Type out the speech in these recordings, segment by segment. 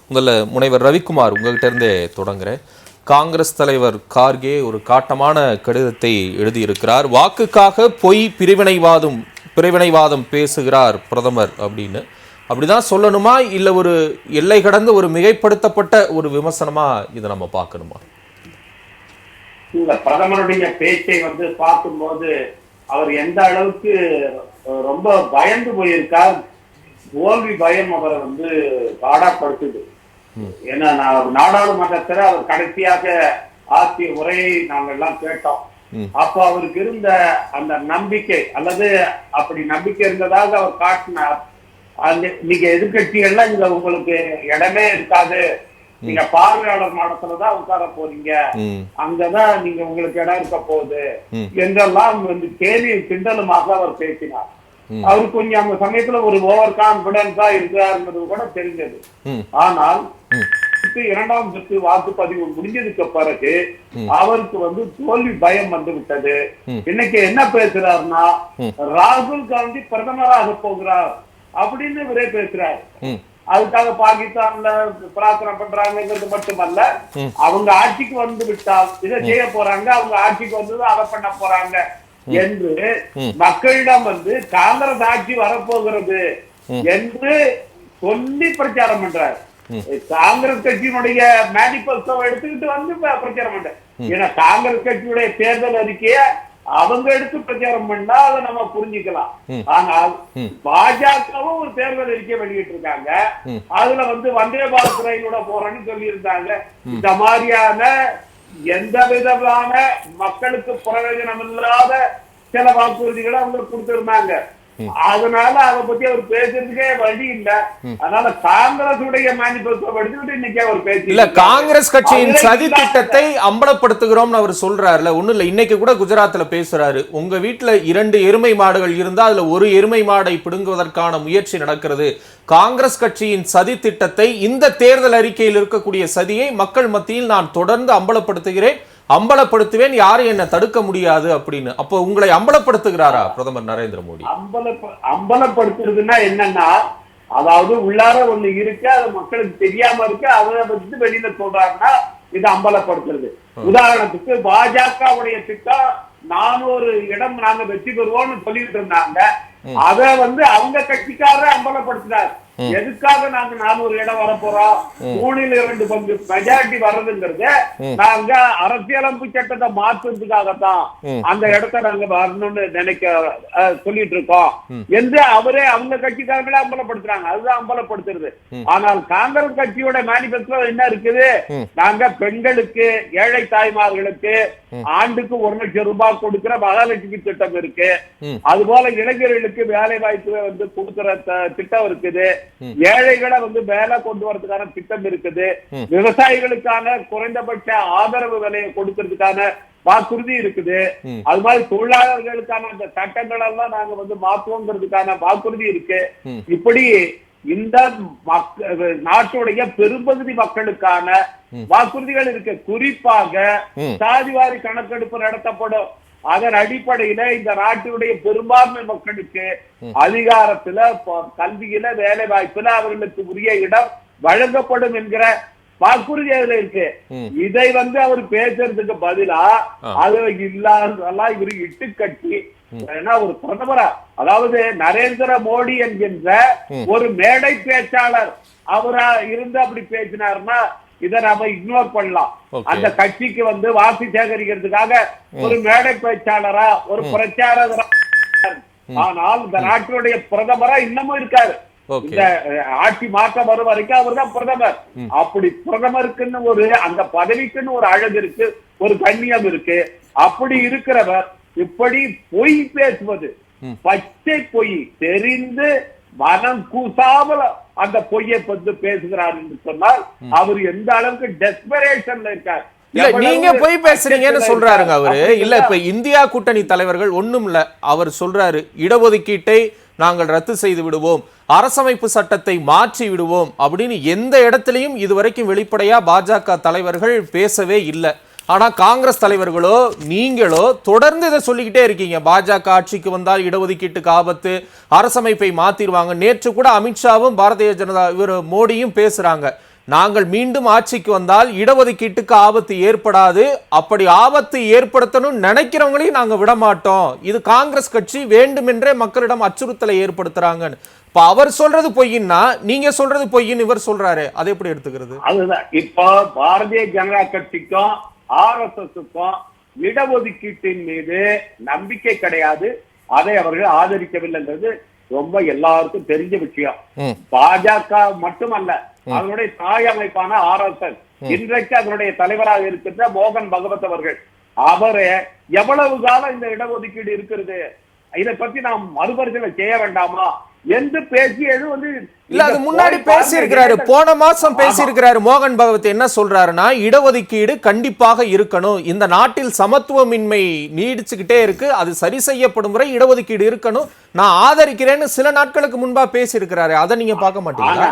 முதல்ல முனைவர் ரவிக்குமார் உங்ககிட்ட இருந்தே தொடங்குறேன். காங்கிரஸ் தலைவர் கார்கே ஒரு காட்டமான கடிதத்தை எழுதியிருக்கிறார். வாக்குக்காக பொய் பிரிவினைவாதம் பேசுகிறார் பிரதமர் அப்படின்னு. அப்படிதான் சொல்லணுமா, இல்ல ஒரு எல்லை கடந்த ஒரு மிகைப்படுத்தப்பட்ட ஒரு விமர்சனமா இதை நம்ம பார்க்கணுமா? பிரதமருடைய பேச்சை பார்க்கும்போது அவர் எந்த அளவுக்கு ரொம்ப பயந்து போயிருக்கார். தோல்வி பயம் அவரை பாடாப்படுத்துது. ஏன்னா நாடாளுமன்றத்துல அவர் கடைசியாக ஆற்றிய உரையை நாங்கள் எல்லாம் கேட்டோம். அப்ப அவருக்கு இருந்த அந்த நம்பிக்கை, அல்லது அப்படி நம்பிக்கை இருந்ததாக அவர் காட்டினார். நீங்க எதிர்கட்சிகள்லாம் இங்க உங்களுக்கு இடமே இருக்காது, நீங்க பார்வையாளர் மாடத்துலதான் உட்கார போறீங்க, அங்கதான் நீங்க உங்களுக்கு இடம் இருக்க போகுது என்றெல்லாம் கேலி கிண்டலுமாக அவர் பேசினார். அவரு கொஞ்சம் அந்த சமயத்துல ஒரு ஓவர் கான்பிடன்ஸா இருக்கிறாருன்றது கூட தெரிஞ்சது. ஆனால் இரண்டாம் சுற்று வாக்குப்பதிவு முடிஞ்சதுக்கு பிறகு அவருக்கு தோல்வி பயம் வந்து விட்டது. இன்னைக்கு என்ன பேசுறாருன்னா, ராகுல் காந்தி பிரதமராக போகிறார் அப்படின்னு இவரே பேசுறாரு. அதுக்காக பாகிஸ்தான்ல பிரார்த்தனை பண்றாங்கிறது மட்டுமல்ல, அவங்க ஆட்சிக்கு வந்து விட்டால் இதை செய்ய போறாங்க, அவங்க ஆட்சிக்கு வந்தது அதை பண்ண போறாங்க என்று மக்களிடம் காங்கிரஸ் ஆட்சி வரப்போகிறது என்று சொல்லி பிரச்சாரம் பண்றாரு. காங்கிரஸ் கட்சியினுடைய மேனிபெஸ்டோ எடுத்துக்கிட்டு பிரச்சாரம் பண்றாரு. ஏன்னா காங்கிரஸ் கட்சியுடைய தேர்தல் அறிக்கைய அவங்க எடுத்து பிரச்சாரம் பண்ணா அதை நம்ம புரிஞ்சுக்கலாம். ஆனால் பாஜகவும் ஒரு தேர்தல் அறிக்கை வெளியிட்டு இருக்காங்க. அதுல வந்தே பாரத் ரயிலோட போறேன்னு சொல்லி இருந்தாங்க. இந்த மாதிரியான எந்த விதமான மக்களுக்கு பிரயோஜனம் இல்லாத சில வாக்குறுதிகளை அவங்க கொடுத்திருந்தாங்க. அதனால அதை பத்தி அவர் பேசுறதுக்கே வழி இல்ல. அதனால காங்கிரசுடைய மேனிபெஸ்டோ எடுத்துக்கிட்டு இன்னைக்கு அவர் பேசி இல்ல, காங்கிரஸ் கட்சியின் சதி திட்டத்தை அம்பலப்படுத்துகிறோம்னு அவர் சொல்றாருல. ஒண்ணு இல்ல, இன்னைக்கு கூட குஜராத்ல பேசுறாரு. உங்க வீட்டுல 2 எருமை மாடுகள் இருந்தா அதுல ஒரு எருமை மாடை பிடுங்குவதற்கான முயற்சி நடக்கிறது. காங்கிரஸ் கட்சியின் சதி திட்டத்தை, இந்த தேர்தல் அறிக்கையில் இருக்கக்கூடிய சதியை மக்கள் மத்தியில் நான் தொடர்ந்து அம்பலப்படுத்துவேன், யாரும் என்ன தடுக்க முடியாது அப்படின்னு. அப்போ உங்களை அம்பலப்படுத்துகிறாரா பிரதமர் நரேந்திர மோடி? அம்பலப்படுத்துறதுன்னா என்னன்னா, அதாவது உள்ளார ஒண்ணு இருக்கு, அது மக்களுக்கு தெரியாம இருக்கு, அதை வெளியில சொல்றாருன்னா இது அம்பலப்படுத்துறது. உதாரணத்துக்கு பாஜகவுடைய திட்டம் 400 இடம் நாங்க வெற்றி பெறுவோம்னு சொல்லிட்டு இருந்தாங்க. அத அவங்க கட்சிக்காரர் அம்பலப்படுத்தினார். எதுக்காக நாங்க 400 இடம் வரப்போறோம், 3/2 பங்கு மெஜாரிட்டி வர்றதுங்கிறது நாங்க அரசியலமைப்பு சட்டத்தை மாற்றுறதுக்காகத்தான் அந்த இடத்த நாங்க வரணும்னு சொல்லிட்டு இருக்கோம் என்று அவரே அவங்க கட்சிக்காரங்களே அம்பலப்படுத்துறாங்க. அதுதான் அம்பலப்படுத்துறது. ஆனால் காங்கிரஸ் கட்சியோட மேனிபெஸ்டோ என்ன இருக்குது, நாங்க பெண்களுக்கு, ஏழை தாய்மார்களுக்கு ஆண்டுக்கு 1 லட்சம் ரூபாய் கொடுக்கிற மகாலட்சுமி திட்டம் இருக்கு. அது போல இளைஞர்களுக்கு வேலை வாய்ப்பு கொடுக்கிற திட்டம் இருக்குது. ஏழைகளை வேலை கொண்டு வரதுக்கான திட்டம் இருக்குது. விவசாயிகளுக்கான குறைந்தபட்ச ஆதரவு விலையை கொடுக்கறதுக்கான வாக்குறுதி இருக்குது. அது மாதிரி தொழிலாளர்களுக்கான அந்த சட்டங்கள் எல்லாம் நாங்க மாற்றுவோங்கிறதுக்கான வாக்குறுதி இருக்கு. இப்படி இந்த நாட்டுடைய பெரும்பகுதி மக்களுக்கான வாக்குறுதிகள் இருக்கு. குறிப்பாக சாதிவாரி கணக்கெடுப்பு நடத்தப்படும். அதன் அடிப்படையில இந்த நாட்டினுடைய பெரும்பான்மை மக்களுக்கு அதிகாரத்துல, கல்வியில, வேலை வாய்ப்புல அவர்களுக்கு உரிய இடம் வழங்கப்படும் என்கிற வாக்குறுதி அதுல இருக்கு. இதை அவர் பேசுறதுக்கு பதிலா அதுல இல்லாததெல்லாம் இவரு இட்டு கட்டி, ஏன்னா ஒரு பிரதமரா, அதாவது நரேந்திர மோடி என்கின்ற ஒரு மேடை பேச்சாளர் அவரா இருந்து அப்படி பேசினார்னா இதை நாம இக்னோர் பண்ணலாம். அந்த கட்சிக்கு வாக்கு சேகரிக்கிறதுக்காக ஒரு மேடை பேச்சாளரா, ஒரு பிரச்சாரகரா, ஆனால் இந்த நாட்டினுடைய பிரதமரா இன்னமும் இருக்காரு. இந்த ஆட்சி மாற்றம் வரும் வரைக்கும் அவர் தான் பிரதமர். அப்படி பிரதமருக்குன்னு ஒரு அந்த பதவிக்குன்னு ஒரு அழகு இருக்கு, ஒரு கண்ணியம் இருக்கு. அப்படி இருக்கிறவர் இப்படி பொய் பேசுவது, பச்சை பொய், தெரிந்து மனம் கூசாமல் அந்த பொய்யை பேசுகிறார் என்று சொன்னால் அவர் எந்த அளவுக்கு டெஸ்பரேஷன்ல இருக்கார். இல்ல, நீங்க போய் பேசுறீங்கன்னு சொல்றாருங்க அவரு. இல்ல, இப்ப இந்தியா கூட்டணி தலைவர்கள் ஒண்ணும் இல்ல, அவர் சொல்றாரு இடஒதுக்கீட்டை நாங்கள் ரத்து செய்து விடுவோம், அரசமைப்பு சட்டத்தை மாற்றி விடுவோம் அப்படின்னு எந்த இடத்திலையும் இதுவரைக்கும் வெளிப்படையா பாஜக தலைவர்கள் பேசவே இல்லை. ஆனா காங்கிரஸ் தலைவர்களோ நீங்களோ தொடர்ந்து இதை சொல்லிக்கிட்டே இருக்கீங்க. பாஜக ஆட்சிக்கு வந்தால் இடஒதுக்கீட்டுக்கு ஆபத்து, அரசமைப்பை மாத்திடுவாங்க. நேற்று கூட அமித்ஷாவும் பாரதிய ஜனதா மோடியும் பேசுறாங்க. நாங்கள் மீண்டும் ஆட்சிக்கு வந்தால் இடஒதுக்கீட்டுக்கு ஆபத்து ஏற்படாது, அப்படி ஆபத்து ஏற்படுத்தணும் நினைக்கிறவங்களையும் நாங்க விட மாட்டோம், இது காங்கிரஸ் கட்சி வேண்டுமென்றே மக்களிடம் அச்சுறுத்தலை ஏற்படுத்துறாங்கன்னு. இப்ப அவர் சொல்றது பொய்யின்னா நீங்க சொல்றது பொய்ன்னு இவர் சொல்றாரு, அதை எப்படி எடுத்துக்கிறது? அதுதான் இப்போ பாரதிய ஜனதா கட்சிக்கும் RSSக்கும் இடஒதுக்கீட்டின் மீது நம்பிக்கை கிடையாது, அதை அவர்கள் ஆதரிக்கவில்லைன்றது ரொம்ப எல்லாருக்கும் தெரிஞ்ச விஷயம். பாஜக மட்டுமல்ல, அதனுடைய தாய் அமைப்பான RSS, இன்றைக்கு அதனுடைய தலைவராக இருக்கின்ற மோகன் பகவத் அவர்கள், அவரே எவ்வளவு காலம் இந்த இடஒதுக்கீடு இருக்கிறது, இதை பத்தி நாம் மறுபரிசீலனை செய்ய வேண்டாமா என்று பேசியது வந்து இல்ல, அது முன்னாடி பேசி இருக்கிறாரு, போன மாசம் பேசி இருக்கிறாரு. மோகன் பகவத் என்ன சொல்றாருன்னா, இடஒதுக்கீடு கண்டிப்பாக இருக்கணும், இந்த நாட்டில் சமத்துவமின்மை நீடிச்சுக்கிட்டே இருக்கு, அது சரி செய்யப்படும் வரை இடஒதுக்கீடு இருக்கணும், நான் ஆதரிக்கிறேன்னு சில நாட்களுக்கு முன்பா பேசி இருக்கிறாரு. அதை நீங்க பார்க்க மாட்டீங்களா?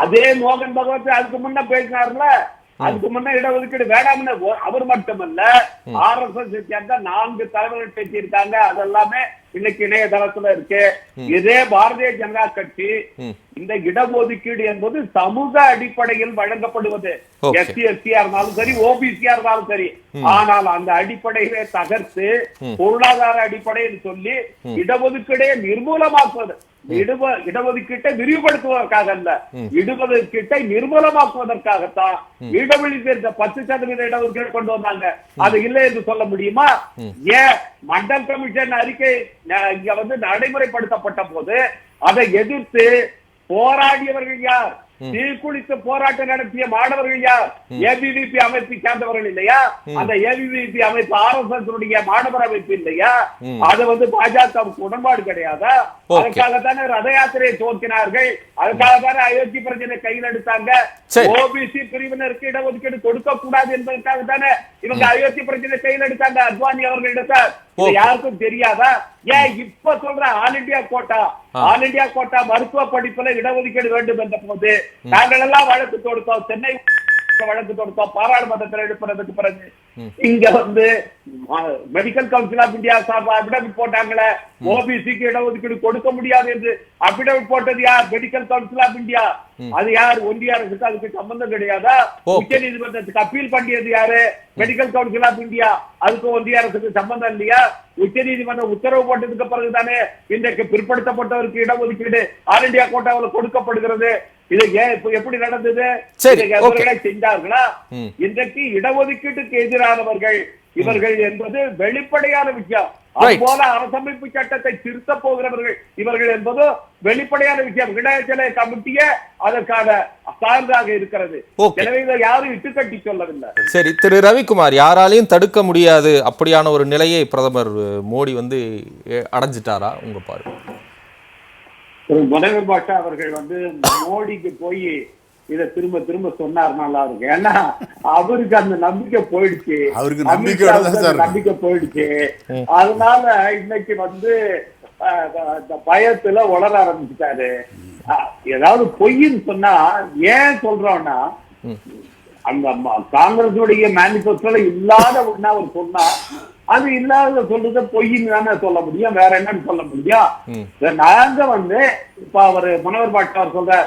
அதே மோகன் பகவத் அதுக்கு முன்ன பேசினார்ல, அதுக்கு முன்ன இடஒதுக்கீடு வேண்டாம்னு அவர் மட்டுமல்ல, RSS சேர்ந்த 4 தலைவர்கள் பேசியிருக்காங்க. அதெல்லாமே இன்னைக்கு இணையதளத்துல இருக்கு. இதே பாரதிய ஜனதா கட்சி இந்த இடஒதுக்கீடு என்பது சமூக அடிப்படையில் வழங்கப்படுவது, SC SC இருந்தாலும் சரி, OBC இருந்தாலும் சரி, ஆனால் அந்த அடிப்படையிலே தகர்த்து பொருளாதார அடிப்படையில் சொல்லி இடஒதுக்கீடை நிர்மூலமாக்குவது, இடஒதுக்கீட்டை விரிவுபடுத்துவதற்காக அல்ல, இடஒதுக்கீட்டை நிர்மூலமாக்குவதற்காகத்தான் இடஒதுக்கீடு 10% இடஒதுக்கீடு கொண்டு வந்தாங்க. அது இல்லை என்று சொல்ல முடியுமா? ஏன் மண்டல் கமிஷன் அறிக்கை இங்க வந்து நடைமுறைப்படுத்தப்பட்ட போது அதை எதிர்த்து போராடியவர்கள் யார்? தீக்குளித்து போராட்டம் நடத்திய மாணவர்கள் யார்? ABVP அமைப்பை சேர்ந்தவர்கள் இல்லையா? அந்த ABVP அமைப்பு RSS மாணவர் அமைப்பு இல்லையா? அது வந்து பாஜகவுக்கு உடன்பாடு கிடையாதா? அதுக்காகத்தானே ரத யாத்திரையை துவக்கினார்கள், அதுக்காகத்தானே அயோத்தி பிரச்சனை கையில் எடுத்தாங்க. OBC பிரிவினருக்கு இடஒதுக்கீடு கொடுக்க கூடாது என்பதற்காக தானே இவங்க அயோத்தி பிரச்சனை கையில் எடுத்தாங்க, அத்வானி அவர்கள் எடுத்தார். யாருக்கும் தெரியாதா? ஏன் இப்ப சொல்ற ஆல் இண்டியா கோட்டா மருத்துவ படிப்புல இடஒதுக்கீடு வேண்டும் என்ற போது நாங்கள் எல்லாம் வழக்கு தொடுத்தோம், சென்னை வழக்கு தொடுத்தோம், பாராளுமன்றத்தில் எடுப்பதற்கு பிறகு இங்க வந்து மெடிக்கல் கவுன்சில் ஆஃப் இந்தியா சார்பா அபிடவிட் போட்டாங்களே, OBCக்கு இடஒதுக்கீடு கொடுக்க முடியாது என்று அபிடவிட் போட்டது யார்? Medical council of India. அது யார்? ஒன்றிய அரசுக்கு அதுக்கு சம்பந்தம் கிடையாதா? உச்ச நீதிமன்றத்துக்கு அப்பீல் பண்ணியது யாரு? Medical council of India. அதுக்கு ஒன்றிய அரசுக்கு சம்பந்தம் இல்லையா? உச்ச நீதிமன்றம் உத்தரவு போட்டதுக்கு பிறகுதானே இன்றைக்கு பிற்படுத்தப்பட்டவருக்கு இடஒதுக்கீடு ஆல் இண்டியா கோட்டாவில் கொடுக்கப்படுகிறது. இது எப்படி நடந்தது? செஞ்சார்களா? இன்றைக்கு இடஒதுக்கீட்டுக்கு எதிரானவர்கள் இவர்கள் என்பது வெளிப்படையான விஷயம். அதுபோல அரசமைப்பு சட்டத்தை திருத்த போகிறவர்கள் இவர்கள் என்பது வெளிப்படையான விஷயம். இடைநிலை கமிட்டியே அதற்கான சார்பாக இருக்கிறது. எனவே இதை யாரும் இட்டுக்கட்டி சொல்லவில்லை. சரி, திரு ரவிக்குமார், யாராலையும் தடுக்க முடியாது அப்படியான ஒரு நிலையை பிரதமர் மோடி வந்து அடைஞ்சிட்டாரா உங்க பார்வை? முதல்வர் பாஷா அவர்கள் வந்து மோடிக்கு போய் இதை திரும்ப திரும்ப சொன்னார், நல்லா இருக்கு. ஏன்னா அவருக்கு அந்த நம்பிக்கை போயிடுச்சு, நம்பிக்கை போயிடுச்சு. அதனால இன்னைக்கு வந்து பயத்துல உளர ஆரம்பிச்சுட்டாரு. ஏதாவது பொய்ன்னு சொன்னா ஏன் சொல்றோம்னா, அந்த காங்கிரஸுடைய மேனிபெஸ்டோல இல்லாத ஒண்ணா அவர் சொன்னா அது இல்லாத சொல்றத பொய்ன்னு தானே சொல்ல முடியும், வேற என்னன்னு சொல்ல முடியும்? நாங்க வந்து இப்ப அவரு மனோகர் பாட்டர் சொல்ற,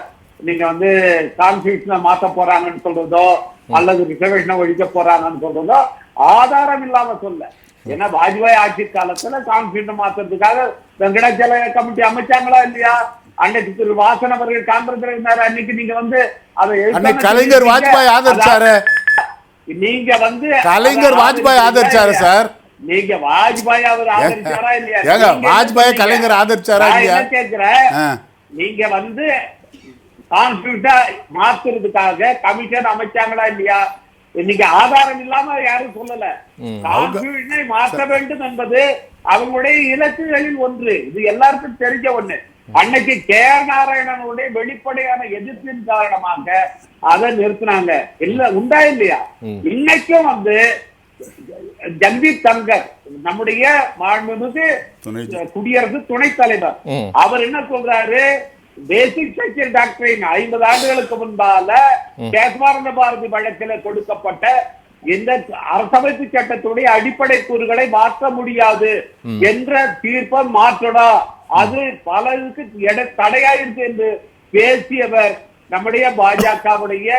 நீங்க வந்து கான்ஸ்டிடியூஷனை மாத்த போறாங்கன்னு சொல்றதோ அல்லது ரிசர்வேஷனை ஒழிக்க போறாங்கன்னு சொல்றதோ ஆதாரம் இல்லாம சொல்ல. ஏன்னா வாஜ்பாய் ஆட்சி காலத்துல கான்ஸ்டிடியூஷன் மாத்துறதுக்காக வெங்கடாச்சல கமிட்டி அமைச்சாங்களா இல்லையா? அன்னைக்கு திரு வாசன் அவர்கள் காங்கிரஸ் இருந்தாரு. அன்னைக்கு நீங்க வந்து அதை கலைஞர் வாஜ்பாய் ஆதரிச்சாரு, நீங்க வந்து கலைஞர் வாஜ்பாய் ஆதரிச்சாரு சார். நீங்க வாஜ்பாய் அவர் ஆதரிச்சாரா இல்லையா? வாஜ்பாய் கலைஞர் ஆதரிச்சாரா இல்லையா கேக்குறேன். நீங்க வந்து கான்ஸ்டிடியூஷன் மாத்துறதுக்காக கமிஷன் அமைச்சாங்களா இல்லையா? இன்னைக்கு ஆதாரம் இல்லாம யாரும் சொல்லல. கான்ஸ்டிடியூஷனை மாற்ற வேண்டும் என்பது அவங்களுடைய இலக்குகளில் ஒன்று, இது எல்லாருக்கும் தெரிஞ்ச ஒண்ணு. அன்னைக்கு KR நாராயணனுடைய வெளிப்படையான எதிர்ப்பின் காரணமாக அதை நிறுத்தினாங்க. இல்ல உண்டா இல்லையா? இன்னைக்கும் வந்து ஜக்தீப் தங்கர் நம்முடைய மாண்புமிகு குடியரசு துணைத் தலைவர் அவர் என்ன சொல்றாரு? பேசிக் ஸ்ட்ரக்சர் டாக்டரின் 50 ஆண்டுகளுக்கு முன்பால கேசவானந்த பாரதி வழக்கில் கொடுக்கப்பட்ட இந்த அரசமைப்பு சட்டத்துடைய அடிப்படை கூறுகளை மாற்ற முடியாது என்ற தீர்ப்பை மாற்றடா, அது பலருக்கு தடையாயிருக்கு என்று பேசியவர் நம்முடைய பாஜகவுடைய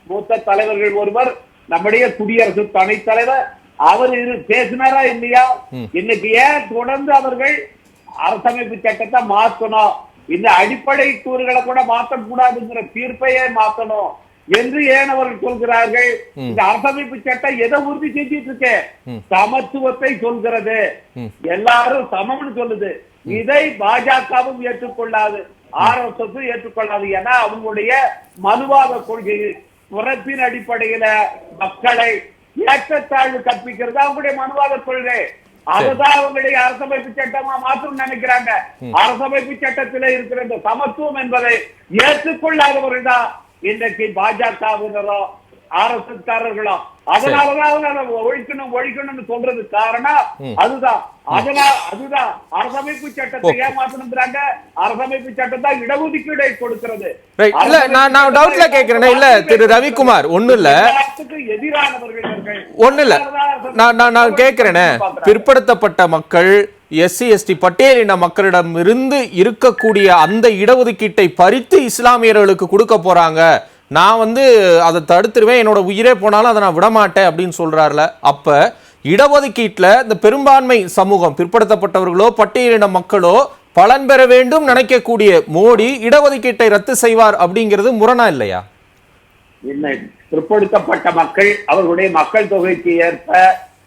மூத்த தலைவர்கள் ஒருவர், நம்முடைய குடியரசு துணைத் தலைவர், அவர் பேசினாரா இல்லையா? இன்னைக்கு ஏன் தொடர்ந்து அவர்கள் அரசமைப்பு சட்டத்தை மாற்றணும், இந்த அடிப்படை கூறுகளை கூட மாற்றக்கூடாதுங்கிற தீர்ப்பையே மாற்றணும் என்று ஏன் அவர்கள் சொல்கிறார்கள்? இந்த அரசமைப்பு சட்டம் எதை உறுதி செஞ்சிட்டு இருக்கு? சமத்துவத்தை சொல்கிறது, எல்லாரும் சமம்னு சொல்லுது. இதை பாஜகவும் ஏற்றுக்கொள்ளாது, RSS ஏற்றுக்கொள்ளாது. ஏன்னா அவங்களுடைய மனுவாத கொள்கை புறத்தின் அடிப்படையில மக்களை ஏற்றத்தாழ்வு கற்பிக்கிறது அவங்களுடைய மனுவாத கொள்கை. அதுதான் அவங்களுடைய அரசமைப்பு சட்டமா மாற்றம் நினைக்கிறாங்க. அரசமைப்பு சட்டத்தில இருக்கிற இந்த சமத்துவம் என்பதை ஏற்றுக்கொள்ளாதவர்கள் தான் இன்றைக்கு பாஜகவினரோ RSS காரர்களோ. அதனாலதான் ஒழிக்கணும்னு சொல்றது காரணம் அதுதான். அதுதான் அரசமைப்பு சட்டத்தை ஏமாத்தணுங்கிறாங்க. அரசமைப்பு சட்டம் தான் இடஒதுக்கீடை கொடுக்கிறது. இல்ல நான் டவுட்ல கேக்குறேன். இல்ல திரு ரவிக்குமார், ஒண்ணு இல்ல எதிரானவர்கள் ஒண்ணு இல்ல நான் கேக்குறேனே, பிற்படுத்தப்பட்ட மக்கள், SC ST பட்டியலின மக்களிடம் இருந்து இருக்கக்கூடிய அந்த இடஒதுக்கீட்டை பறித்து இஸ்லாமியர்களுக்கு கொடுக்க போறாங்க, நான் அதை தடுத்துருவேன், என்னோட உயிரே போனாலும் அதை நான் விடமாட்டேன் அப்படின்னு சொல்றாருல. அப்ப இடஒதுக்கீட்டுல இந்த பெரும்பான்மை சமூகம், பிற்படுத்தப்பட்டவர்களோ பட்டியலின மக்களோ பலன் பெற வேண்டும் நினைக்கக்கூடிய மோடி இடஒதுக்கீட்டை ரத்து செய்வார் அப்படிங்கிறது முரணா இல்லையா? இல்லை, பிற்படுத்தப்பட்ட மக்கள் அவர்களுடைய மக்கள் தொகைக்கு ஏற்ப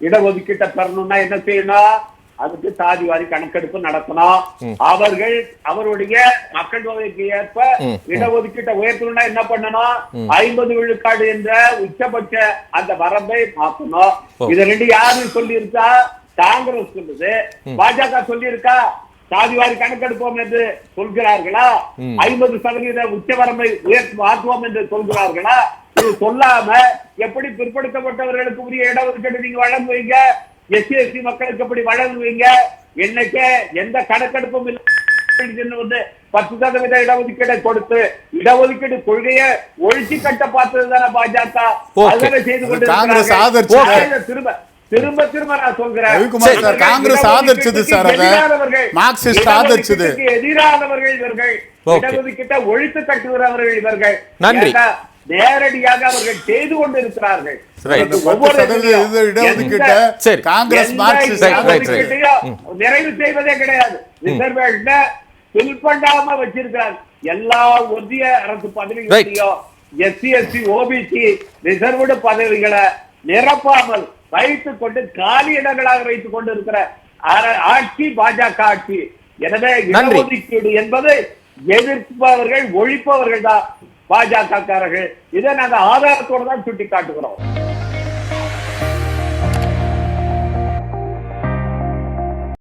இடஒதுக்கீட்டை பெறணும்னா என்ன செய்யணும்? அதுக்கு சாதிவாரி கணக்கெடுப்பு நடத்தணும். அவருடைய மக்கள் தொகைக்கு ஏற்ப இடஒதுக்கீட்டை உயர்த்தணும்னா என்ன பண்ணணும்? 50 விழுக்காடு என்ற உச்சபட்ச அந்த வரம்பை மாற்றணும். இது ரெண்டு யாரு சொல்லி இருக்கா? காங்கிரஸ் சொல்லுது. பாஜக சொல்லி இருக்கா? சாதிவாரி கணக்கெடுப்போம் என்று சொல்கிறார்களா? 50% உச்ச வரம்பை மாற்றுவோம் என்று சொல்கிறார்களா? இது சொல்லாம எப்படி பிற்படுத்தப்பட்டவர்களுக்கு உரிய இடஒதுக்கீடு நீங்க வழங்குவீங்க? SC ST மக்களுக்கு எப்படி வழங்குவீங்க? என்னைக்கு எந்த கணக்கெடுப்பும் இல்லை 10% இடஒதுக்கீடை கொடுத்து இடஒதுக்கீடு கொள்கையை ஒழிச்சு கட்ட பார்த்ததுதானே பாஜக. அதனை செய்து கொண்டிருக்கிறார்கள். திரும்ப நான் சொல்கிறேன், காங்கிரஸ் ஆதரிச்சது சார், மார்க்சிஸ்ட் ஆதரிச்சது. எதிரானவர்கள் இவர்கள், இடஒதுக்கீட்டை ஒழித்து கட்டுகிறவர்கள் இவர்கள். நன்றி. நேரடியாக அவர்கள் செய்து கொண்டிருக்கிறார்கள். நிறைவு செய்வதே கிடையாது. ரிசர்வேஷன்ல ஃபில் பண்ணாம வச்சிருக்கிறார். எல்லா ஒன்றிய அரசு பதவிகளையோ SC ST OBC ரிசர்வ்டு பதவிகளை நிரப்பாமல் வைத்துக் கொண்டு காலி இடங்களாக வைத்துக் கொண்டு இருக்கிற ஆட்சி பாஜக ஆட்சி. எனவே இடஒதுக்கீடு என்பது எதிர்ப்பவர்கள், ஒழிப்பவர்கள் தான் பாஜக காரர்கள். இதை நாங்கள் ஆதாரத்தோடு தான் சுட்டி காட்டுகிறோம்.